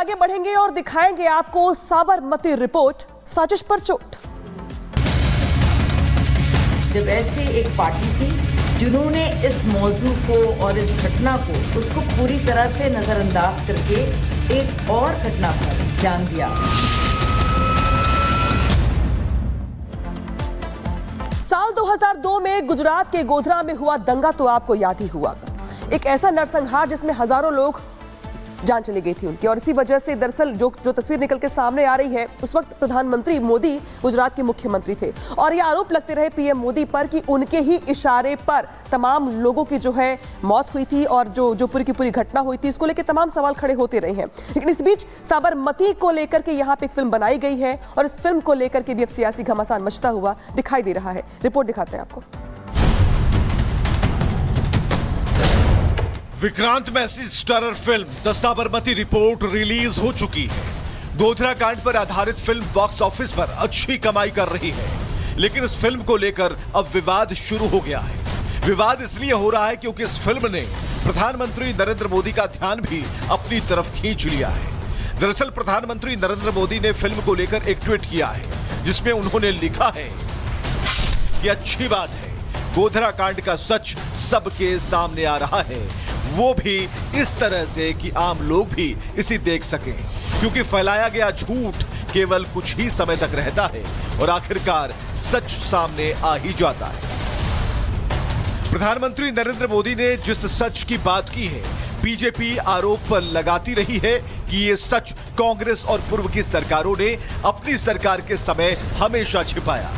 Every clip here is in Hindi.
आगे बढ़ेंगे और दिखाएंगे आपको साबरमती रिपोर्ट, साजिश पर चोट। जब ऐसे एक पार्टी थी जिन्होंने इस मौजू को और इस घटना को उसको पूरी तरह से नजरअंदाज करके एक और घटना पर ध्यान दिया। साल 2002 में गुजरात के गोधरा में हुआ दंगा तो आपको याद ही हुआ। एक ऐसा नरसंहार जिसमें हजारों लोग जान चली गई थी उनकी, और इसी वजह से दरअसल जो तस्वीर निकल के सामने आ रही है, उस वक्त प्रधानमंत्री मोदी गुजरात के मुख्यमंत्री थे और ये आरोप लगते रहे पीएम मोदी पर कि उनके ही इशारे पर तमाम लोगों की जो है मौत हुई थी और जो पूरी की पूरी घटना हुई थी, इसको लेकर तमाम सवाल खड़े होते रहे हैं। लेकिन इस बीच साबरमती को लेकर के यहाँ पे एक फिल्म बनाई गई है और इस फिल्म को लेकर के भी अब सियासी घमासान मचता हुआ दिखाई दे रहा है। रिपोर्ट दिखाते हैं आपको। Vikrant Massey starrer film the Sabarmati report release हो चुकी है। गोधरा कांड पर आधारित फिल्म बॉक्स ऑफिस पर अच्छी कमाई कर रही है, लेकिन इस फिल्म को लेकर अब विवाद शुरू हो गया है। विवाद इसलिए हो रहा है क्योंकि इस फिल्म ने प्रधानमंत्री नरेंद्र मोदी का ध्यान भी अपनी तरफ खींच लिया है। दरअसल प्रधानमंत्री नरेंद्र मोदी ने फिल्म को लेकर एक ट्वीट किया है, जिसमें उन्होंने लिखा है कि अच्छी बात है, गोधरा कांड का सच सबके सामने आ रहा है, वो भी इस तरह से कि आम लोग भी इसे देख सकें, क्योंकि फैलाया गया झूठ केवल कुछ ही समय तक रहता है और आखिरकार सच सामने आ ही जाता है। प्रधानमंत्री नरेंद्र मोदी ने जिस सच की बात की है, बीजेपी आरोप लगाती रही है कि ये सच कांग्रेस और पूर्व की सरकारों ने अपनी सरकार के समय हमेशा छिपाया।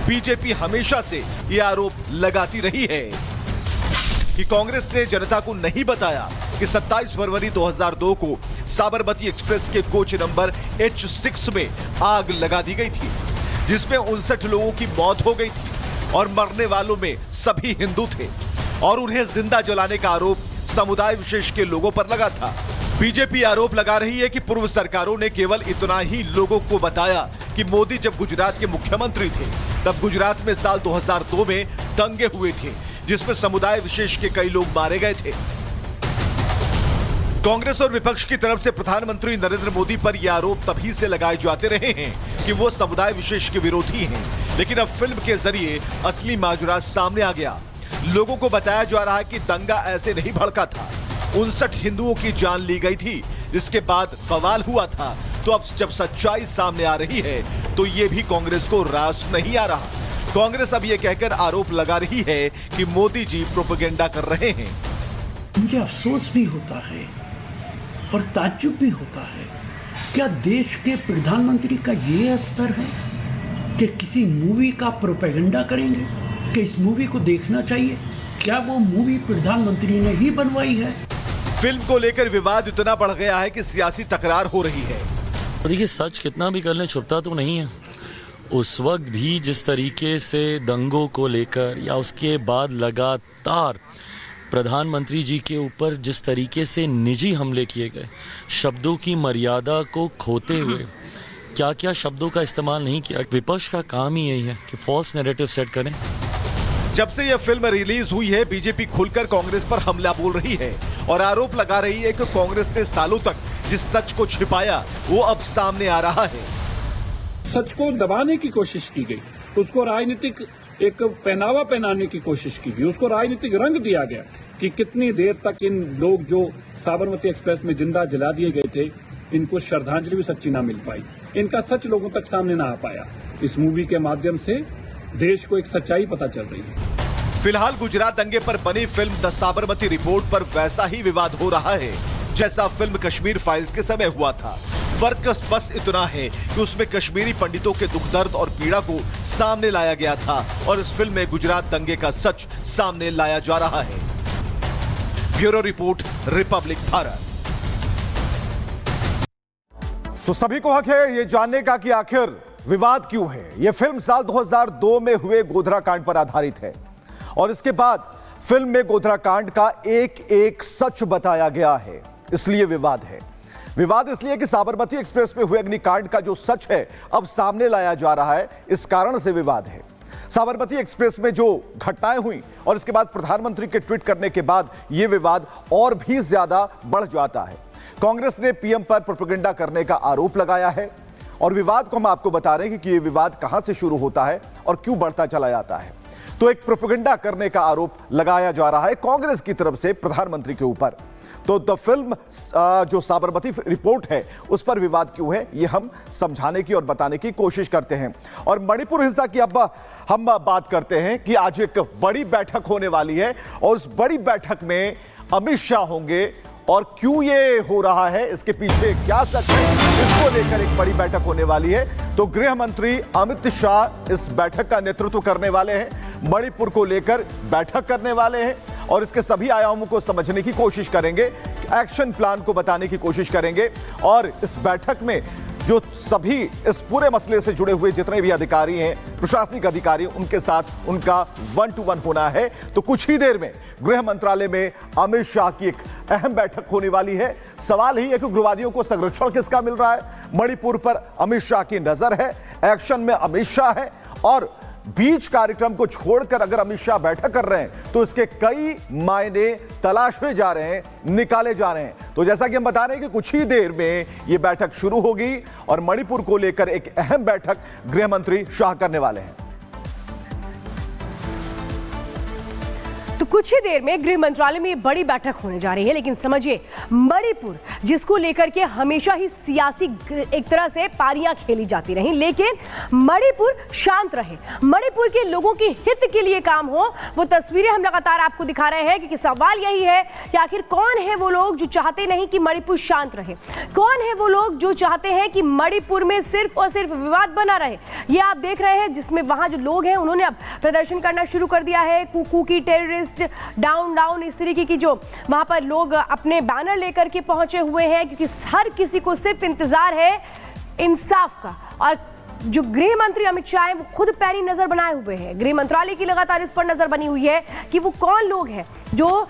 बीजेपी हमेशा से ये आरोप लगाती रही है कि कांग्रेस ने जनता को नहीं बताया कि 27 फरवरी 2002 को साबरमती एक्सप्रेस के कोच नंबर H6 में आग लगा दी गई थी, जिसमें 59 लोगों की मौत हो गई थी और मरने वालों में सभी हिंदू थे और उन्हें जिंदा जलाने का आरोप समुदाय विशेष के लोगों पर लगा था। बीजेपी आरोप लगा रही है कि पूर्व सरकारों ने केवल इतना ही लोगों को बताया कि मोदी जब गुजरात के मुख्यमंत्री थे तब गुजरात में साल 2002 में दंगे हुए थे, जिसमें समुदाय विशेष के कई लोग मारे गए थे। कांग्रेस और विपक्ष की तरफ से प्रधानमंत्री नरेंद्र मोदी पर यह आरोप तभी से लगाए जाते रहे हैं कि वो समुदाय विशेष के विरोधी हैं, लेकिन अब फिल्म के जरिए असली माजरा सामने आ गया। लोगों को बताया जा रहा है कि दंगा ऐसे नहीं भड़का था, 59 हिंदुओं की जान ली गई थी, जिसके बाद बवाल हुआ था। तो अब जब सच्चाई सामने आ रही है तो ये भी कांग्रेस को रास नहीं आ रहा। कांग्रेस अब ये कहकर आरोप लगा रही है कि मोदी जी प्रोपेगेंडा कर रहे हैं। मुझे अफसोस भी होता है और ताज्जुब भी होता है, क्या देश के प्रधानमंत्री का ये स्तर है कि किसी मूवी का प्रोपेगेंडा करेंगे कि इस मूवी को देखना चाहिए? क्या वो मूवी प्रधानमंत्री ने ही बनवाई है? फिल्म को लेकर विवाद इतना बढ़ गया है कि सियासी तकरार हो रही है। देखिए, सच कितना भी कर ले छुपता तो नहीं है। उस वक्त भी जिस तरीके से दंगों को लेकर या उसके बाद लगातार प्रधानमंत्री जी के ऊपर जिस तरीके से निजी हमले किए गए, शब्दों की मर्यादा को खोते हुए क्या क्या शब्दों का इस्तेमाल नहीं किया। विपक्ष का काम ही यही है कि फॉल्स नैरेटिव सेट करें। जब से यह फिल्म रिलीज हुई है, बीजेपी खुलकर कांग्रेस पर हमला बोल रही है और आरोप लगा रही है कि कांग्रेस ने सालों तक जिस सच को छिपाया वो अब सामने आ रहा है। सच को दबाने की कोशिश की गई, उसको राजनीतिक एक पहनावा पहनाने की कोशिश की गई, उसको राजनीतिक रंग दिया गया कि कितनी देर तक इन लोग जो साबरमती एक्सप्रेस में जिंदा जला दिए गए थे, इनको श्रद्धांजलि भी सच्ची ना मिल पाई, इनका सच लोगों तक सामने ना आ पाया। इस मूवी के माध्यम से देश को एक सच्चाई पता चल रही है। फिलहाल गुजरात दंगे पर बनी फिल्म द साबरमती रिपोर्ट पर वैसा ही विवाद हो रहा है जैसा फिल्म कश्मीर फाइल्स के समय हुआ था। फर्क बस इतना है कि उसमें कश्मीरी पंडितों के दुख दर्द और पीड़ा को सामने लाया गया था और इस फिल्म में गुजरात दंगे का सच सामने लाया जा रहा है। Bureau report, Republic Bharat. तो सभी को हक है ये जानने का कि आखिर विवाद क्यों है। यह फिल्म साल 2002 में हुए गोधरा कांड पर आधारित है और इसके बाद फिल्म में गोधरा कांड का एक एक सच बताया गया है, इसलिए विवाद है। विवाद इसलिए कि साबरमती एक्सप्रेस में हुए अग्निकांड का जो सच है अब सामने लाया जा रहा है, इस कारण से विवाद है। साबरमती एक्सप्रेस में जो घटनाएं हुई और इसके बाद प्रधानमंत्री के ट्वीट करने के बाद यह विवाद और भी ज्यादा बढ़ जाता है। कांग्रेस ने पीएम पर प्रोपेगेंडा करने का आरोप लगाया है और विवाद को हम आपको बता रहे हैं कि यह विवाद कहां से शुरू होता है और क्यों बढ़ता चला जाता है। तो एक प्रोपेगेंडा करने का आरोप लगाया जा रहा है कांग्रेस की तरफ से प्रधानमंत्री के ऊपर। तो द फिल्म जो साबरमती रिपोर्ट है उस पर विवाद क्यों है, ये हम समझाने की और बताने की कोशिश करते हैं। और मणिपुर हिंसा की अब हम बात करते हैं कि आज एक बड़ी बैठक होने वाली है और उस बड़ी बैठक में अमित शाह होंगे और क्यों ये हो रहा है, इसके पीछे क्या सच है, इसको लेकर एक बड़ी बैठक होने वाली है। तो गृह मंत्री अमित शाह इस बैठक का नेतृत्व करने वाले हैं, मणिपुर को लेकर बैठक करने वाले हैं और इसके सभी आयामों को समझने की कोशिश करेंगे, एक्शन प्लान को बताने की कोशिश करेंगे। और इस बैठक में जो सभी इस पूरे मसले से जुड़े हुए जितने भी अधिकारी हैं, प्रशासनिक अधिकारी, उनके साथ उनका 1-to-1 होना है। तो कुछ ही देर में गृह मंत्रालय में अमित शाह की एक अहम बैठक होने वाली है। सवाल ही है कि उग्रवादियों को संरक्षण किसका मिल रहा है। मणिपुर पर अमित शाह की नजर है, एक्शन में अमित शाह है और बीच कार्यक्रम को छोड़कर अगर अमित शाह बैठक कर रहे हैं तो इसके कई मायने तलाशे जा रहे हैं, निकाले जा रहे हैं। तो जैसा कि हम बता रहे हैं कि कुछ ही देर में यह बैठक शुरू होगी और मणिपुर को लेकर एक अहम बैठक गृह मंत्री शाह करने वाले हैं। तो कुछ ही देर में गृह मंत्रालय में ये बड़ी बैठक होने जा रही है। लेकिन समझिए, मणिपुर जिसको लेकर के हमेशा ही सियासी एक तरह से पारियां खेली जाती रही, लेकिन मणिपुर शांत रहे, मणिपुर के लोगों के हित के लिए काम हो, वो तस्वीरें हम लगातार आपको दिखा रहे हैं। क्योंकि सवाल यही है कि आखिर कौन है वो लोग जो चाहते नहीं कि मणिपुर शांत रहे, कौन है वो लोग जो चाहते हैं कि मणिपुर में सिर्फ और सिर्फ विवाद बना रहे। ये आप देख रहे हैं, जिसमें वहां जो लोग हैं उन्होंने अब प्रदर्शन करना शुरू कर दिया है। कुकू की टेररिस्ट डाउन डाउन इस तरीके की जो वहां पर लोग अपने बैनर लेकर के पहुंचे हुए हैं, क्योंकि हर किसी को सिर्फ इंतजार है इंसाफ का। और जो गृह मंत्री अमित शाह हैं वो खुद पैनी नजर बनाए हुए हैं। गृह मंत्रालय की लगातार इस पर नजर बनी हुई है कि वो कौन लोग हैं जो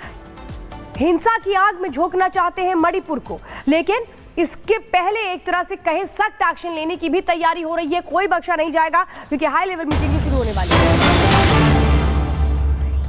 हिंसा की आग में झोंकना चाहते हैं मणिपुर को। लेकिन इसके पहले एक तरह से कहे सख्त एक्शन लेने की भी तैयारी हो रही है। कोई बख्शा नहीं जाएगा क्योंकि हाई लेवल मीटिंग भी शुरू होने वाली है।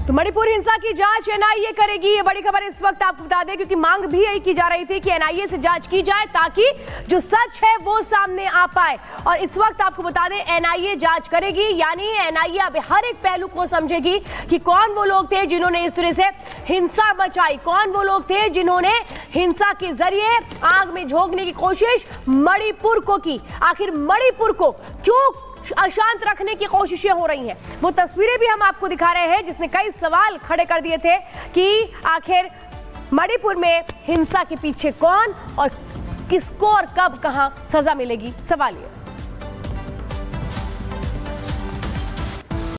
तो मणिपुर हिंसा की जांच एनआईए करेगी, ये बड़ी खबर इस वक्त आपको बता दें, क्योंकि मांग भी यही की जा रही थी कि एनआईए से जांच की जाए ताकि जो सच है वो सामने आ पाए। और इस वक्त आपको बता दें, एनआईए जांच करेगी, यानी एनआईए अब हर एक पहलू को समझेगी कि कौन वो लोग थे जिन्होंने इस तरह से हिंसा मचाई, कौन वो लोग थे जिन्होंने हिंसा के जरिए आग में झोंकने की कोशिश मणिपुर को की। आखिर मणिपुर को क्यों अशांत रखने की कोशिशें हो रही हैं, वो तस्वीरें भी हम आपको दिखा रहे हैं, जिसने कई सवाल खड़े कर दिए थे कि आखिर मणिपुर में हिंसा के पीछे कौन और किसको और कब कहां सजा मिलेगी। सवाल ये